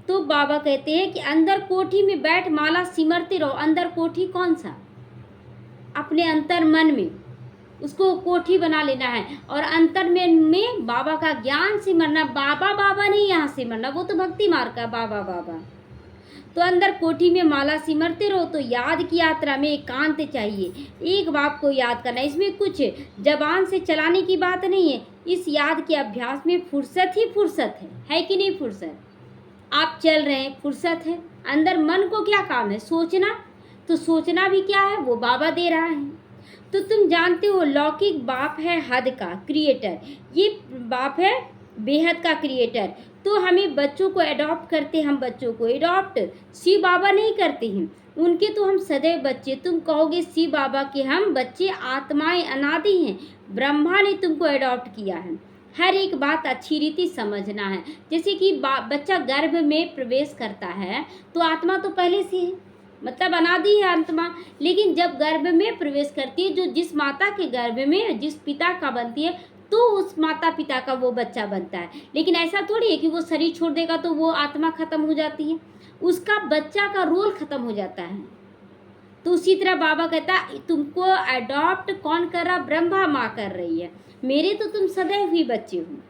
तो बाबा कहते हैं कि अंदर कोठी में बैठ माला सिमरते रहो। अंदर कोठी कौन सा? अपने अंतर मन में उसको कोठी बना लेना है, और अंतर में बाबा का ज्ञान सिमरना। बाबा बाबा नहीं यहाँ सिमरना, वो तो भक्ति मार्ग का बाबा बाबा। तो अंदर कोठी में माला सिमरते रहो। तो याद की यात्रा में एकांत चाहिए, एक बाप को याद करना। इसमें कुछ जबान से चलाने की बात नहीं है, इस याद के अभ्यास में फुर्सत ही फुर्सत है कि नहीं? फुर्सत, आप चल रहे हैं, फुर्सत है। अंदर मन को क्या काम है? सोचना। तो सोचना भी क्या है? वो बाबा दे रहा है। तो तुम जानते हो लौकिक बाप है हद का क्रिएटर, ये बाप है बेहद का क्रिएटर। तो हमें बच्चों को अडॉप्ट करते, हम बच्चों को अडॉप्ट शिव बाबा नहीं करते हैं, उनके तो हम सदैव बच्चे। तुम कहोगे शिव बाबा के हम बच्चे, आत्माएं अनादि हैं, ब्रह्मा ने तुमको अडॉप्ट किया है। हर एक बात अच्छी रीति समझना है। जैसे कि बच्चा गर्भ में प्रवेश करता है तो आत्मा तो पहले से है, मतलब अनादि है आत्मा। लेकिन जब गर्भ में प्रवेश करती है, जो जिस माता के गर्भ में जिस पिता का बनती है, तो उस माता पिता का वो बच्चा बनता है। लेकिन ऐसा थोड़ी है कि वो शरीर छोड़ देगा तो वो आत्मा खत्म हो जाती है, उसका बच्चा का रोल खत्म हो जाता है। तो उसी तरह बाबा कहता तुमको अडॉप्ट कौन कर रहा? ब्रह्मा माँ कर रही है, मेरे तो तुम सदैव ही बच्चे हो।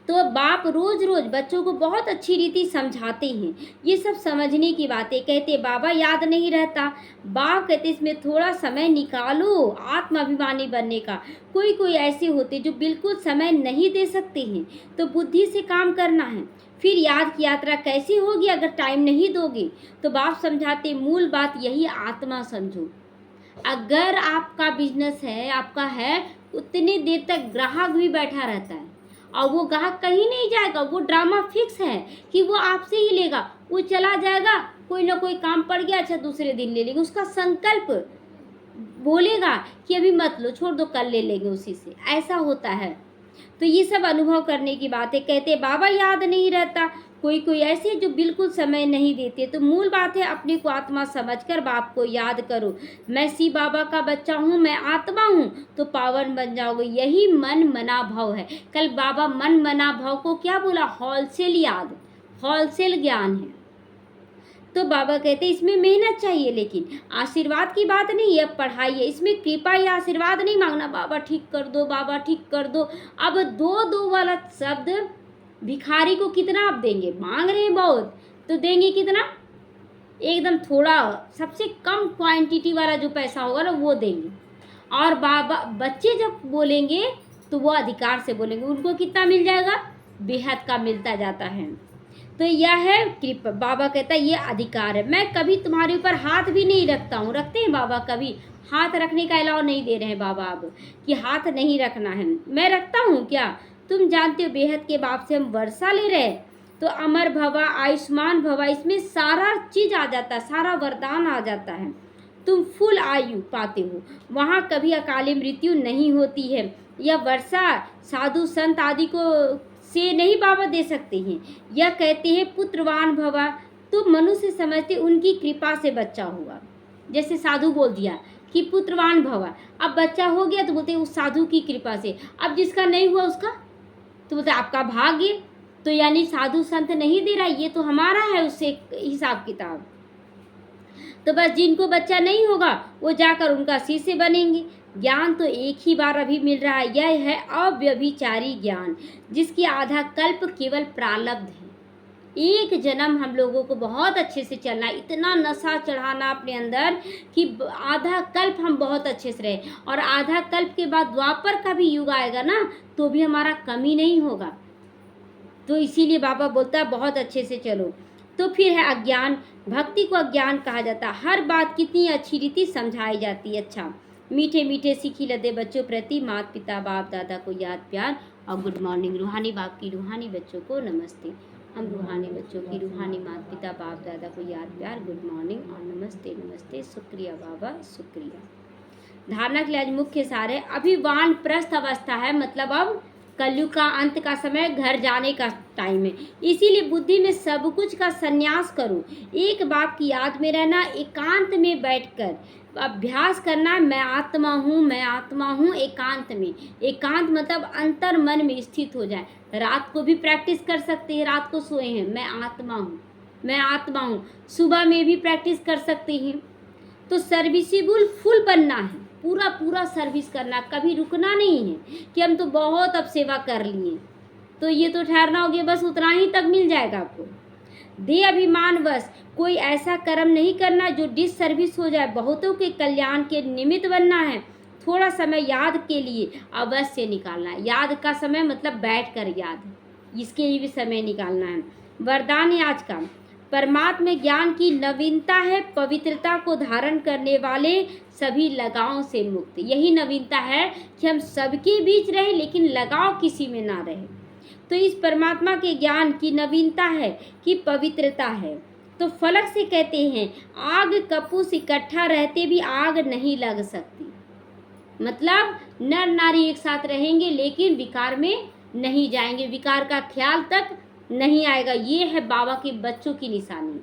तो बाप रोज रोज बच्चों को बहुत अच्छी रीति समझाते हैं, ये सब समझने की बातें। कहते बाबा याद नहीं रहता, बाप कहते इसमें थोड़ा समय निकालो आत्माभिमानी बनने का। कोई कोई ऐसे होते जो बिल्कुल समय नहीं दे सकते हैं, तो बुद्धि से काम करना है। फिर याद की यात्रा कैसे होगी अगर टाइम नहीं दोगे? तो बाप समझाते मूल बात यही, आत्मा समझो। अगर आपका बिजनेस है, आपका है, उतनी देर तक ग्राहक भी बैठा रहता है और वो ग्राहक कहीं नहीं जाएगा, वो ड्रामा फिक्स है कि वो आपसे ही लेगा। वो चला जाएगा, कोई ना कोई काम पड़ गया, अच्छा दूसरे दिन ले लेंगे। उसका संकल्प बोलेगा कि अभी मत लो, छोड़ दो, कल ले लेंगे उसी से। ऐसा होता है। तो ये सब अनुभव करने की बात है। कहते बाबा याद नहीं रहता, कोई कोई ऐसे जो बिल्कुल समय नहीं देते। तो मूल बात है अपने को आत्मा समझकर बाप को याद करो। मैं शिव बाबा का बच्चा हूँ, मैं आत्मा हूँ, तो पावन बन जाओगे। यही मन मना भाव है। कल बाबा मन मना भाव को क्या बोला? होलसेल याद, होलसेल ज्ञान है। तो बाबा कहते इसमें मेहनत चाहिए, लेकिन आशीर्वाद की बात नहीं है। पढ़ाई है, इसमें कृपा या आशीर्वाद नहीं मांगना, बाबा ठीक कर दो, बाबा ठीक कर दो। अब दो वाला शब्द भिखारी को कितना आप देंगे? मांग रहे हैं बहुत, तो देंगे कितना? एकदम थोड़ा, सबसे कम क्वांटिटी वाला जो पैसा होगा ना वो देंगे। और बाबा बच्चे जब बोलेंगे तो वो अधिकार से बोलेंगे, उनको कितना मिल जाएगा? बेहद का मिलता जाता है। तो यह है कृपा। बाबा कहता है ये अधिकार है। मैं कभी तुम्हारे ऊपर हाथ भी नहीं रखता हूँ। रखते हैं बाबा? कभी हाथ रखने का अलाउ नहीं दे रहे हैं बाबा अब, कि हाथ नहीं रखना है। मैं रखता हूँ क्या? तुम जानते हो बेहद के बाप से हम वर्षा ले रहे, तो अमर भवा, आयुष्मान भवा, इसमें सारा चीज आ जाता है, सारा वरदान आ जाता है। तुम फुल आयु पाते हो, वहाँ कभी अकाली मृत्यु नहीं होती है। यह वर्षा साधु संत आदि को से नहीं बाबा दे सकते हैं। यह कहते हैं पुत्रवान भवा, तो मनुष्य समझते उनकी कृपा से बच्चा हुआ। जैसे साधु बोल दिया कि पुत्रवान भवा, अब बच्चा हो गया तो बोलते उस साधु की कृपा से। अब जिसका नहीं हुआ उसका तो बोलते आपका भाग्य। तो यानी साधु संत नहीं दे रहा, ये तो हमारा है उससे हिसाब किताब। तो बस जिनको बच्चा नहीं होगा वो जाकर उनका शिष्य बनेंगे। ज्ञान तो एक ही बार अभी मिल रहा है, यह है अव्यभिचारी ज्ञान, जिसकी आधा कल्प केवल प्रारब्ध है। एक जन्म हम लोगों को बहुत अच्छे से चलना है, इतना नशा चढ़ाना अपने अंदर कि आधा कल्प हम बहुत अच्छे से रहे, और आधा कल्प के बाद द्वापर का भी युग आएगा ना, तो भी हमारा कमी नहीं होगा। तो इसीलिए बाबा बोलता है बहुत अच्छे से चलो। तो फिर है अज्ञान। भक्ति को अज्ञान कहा जाता है। हर बात कितनी अच्छी रीति समझाई जाती है। अच्छा, मीठे मीठे सीखी लदे बच्चों प्रति माता पिता बाप दादा को याद प्यार और गुड मॉर्निंग। रूहानी बाप की रूहानी बच्चों को नमस्ते। हम रूहानी बच्चों की रूहानी माता पिता बाप दादा को याद प्यार, गुड मॉर्निंग और नमस्ते नमस्ते। शुक्रिया बाबा, शुक्रिया। धारणा के लिए आज मुख्य सार है, अभी वानप्रस्थ अवस्था है, मतलब अब कलयुग का अंत का समय, घर जाने का टाइम है। इसीलिए बुद्धि में सब कुछ का संन्यास करो। एक बाप की याद में रहना, एकांत में बैठकर अभ्यास करना है, मैं आत्मा हूँ, मैं आत्मा हूँ। एकांत में, एकांत मतलब अंतर मन में स्थित हो जाए। रात को भी प्रैक्टिस कर सकते हैं, रात को सोए हैं मैं आत्मा हूँ, मैं आत्मा हूँ। सुबह में भी प्रैक्टिस कर सकते हैं। तो सर्विसेबल फुल बनना है, पूरा पूरा सर्विस करना, कभी रुकना नहीं है कि हम तो बहुत अब सेवा कर लिए तो ये तो ठहरना हो गया, बस उतना ही तक मिल जाएगा आपको। दे अभिमान वश कोई ऐसा कर्म नहीं करना जो डिससर्विस हो जाए। बहुतों के कल्याण के निमित्त बनना है। थोड़ा समय याद के लिए अवश्य निकालना है। याद का समय मतलब बैठ कर याद, इसके लिए भी समय निकालना है। वरदान है आज का, परमात्मा ज्ञान की नवीनता है, पवित्रता को धारण करने वाले सभी लगाव से मुक्त। यही नवीनता है कि हम सबके बीच रहे लेकिन लगाव किसी में ना रहे। तो इस परमात्मा के ज्ञान की नवीनता है कि पवित्रता है। तो फलक से कहते हैं, आग कपूस इकट्ठा रहते भी आग नहीं लग सकती। मतलब नर नारी एक साथ रहेंगे लेकिन विकार में नहीं जाएंगे, विकार का ख्याल तक नहीं आएगा। ये है बाबा के बच्चों की निशानी।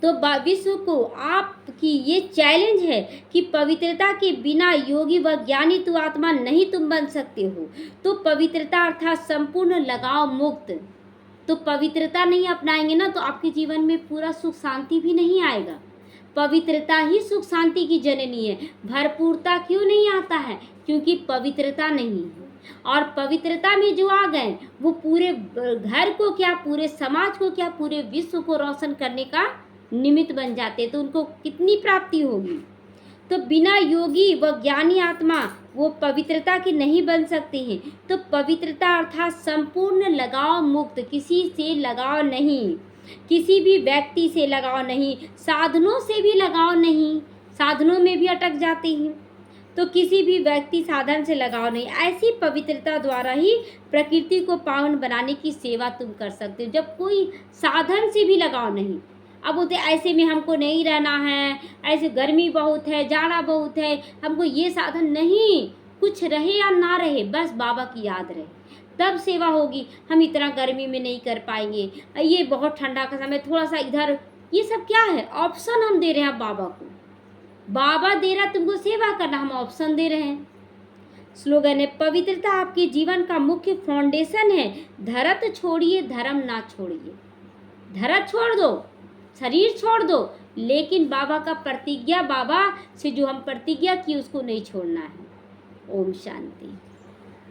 तो विश्व को आपकी ये चैलेंज है कि पवित्रता के बिना योगी व ज्ञानी तू आत्मा नहीं तुम बन सकते हो। तो पवित्रता अर्थात संपूर्ण लगाव मुक्त। तो पवित्रता नहीं अपनाएंगे ना तो आपके जीवन में पूरा सुख शांति भी नहीं आएगा। पवित्रता ही सुख शांति की जननी है। भरपूरता क्यों नहीं आता है? क्योंकि पवित्रता नहीं है। और पवित्रता में जो आ गए वो पूरे घर को क्या, पूरे समाज को क्या, पूरे विश्व को रोशन करने का निमित्त बन जाते। तो उनको कितनी प्राप्ति होगी। तो बिना योगी व ज्ञानी आत्मा वो पवित्रता के नहीं बन सकते हैं। तो पवित्रता अर्थात संपूर्ण लगाव मुक्त, किसी से लगाव नहीं, किसी भी व्यक्ति से लगाव नहीं, साधनों से भी लगाव नहीं, साधनों में भी अटक जाते हैं। तो किसी भी व्यक्ति साधन से लगाव नहीं। ऐसी पवित्रता द्वारा ही प्रकृति को पावन बनाने की सेवा तुम कर सकते हो, जब कोई साधन से भी लगाव नहीं। अब बोलते ऐसे में हमको नहीं रहना है, ऐसे गर्मी बहुत है, जाड़ा बहुत है, हमको ये साधन नहीं, कुछ रहे या ना रहे बस बाबा की याद रहे तब सेवा होगी। हम इतना गर्मी में नहीं कर पाएंगे, ये बहुत ठंडा का समय, थोड़ा सा इधर, ये सब क्या है? ऑप्शन हम दे रहे हैं बाबा को। बाबा दे रहा तुमको सेवा करना, हम ऑप्शन दे रहे हैं। स्लोगन है, पवित्रता आपके जीवन का मुख्य फाउंडेशन है। धरत छोड़िए, धर्म ना छोड़िए। धरत छोड़ दो, शरीर छोड़ दो, लेकिन बाबा का प्रतिज्ञा, बाबा से जो हम प्रतिज्ञा की उसको नहीं छोड़ना है। ओम शांति।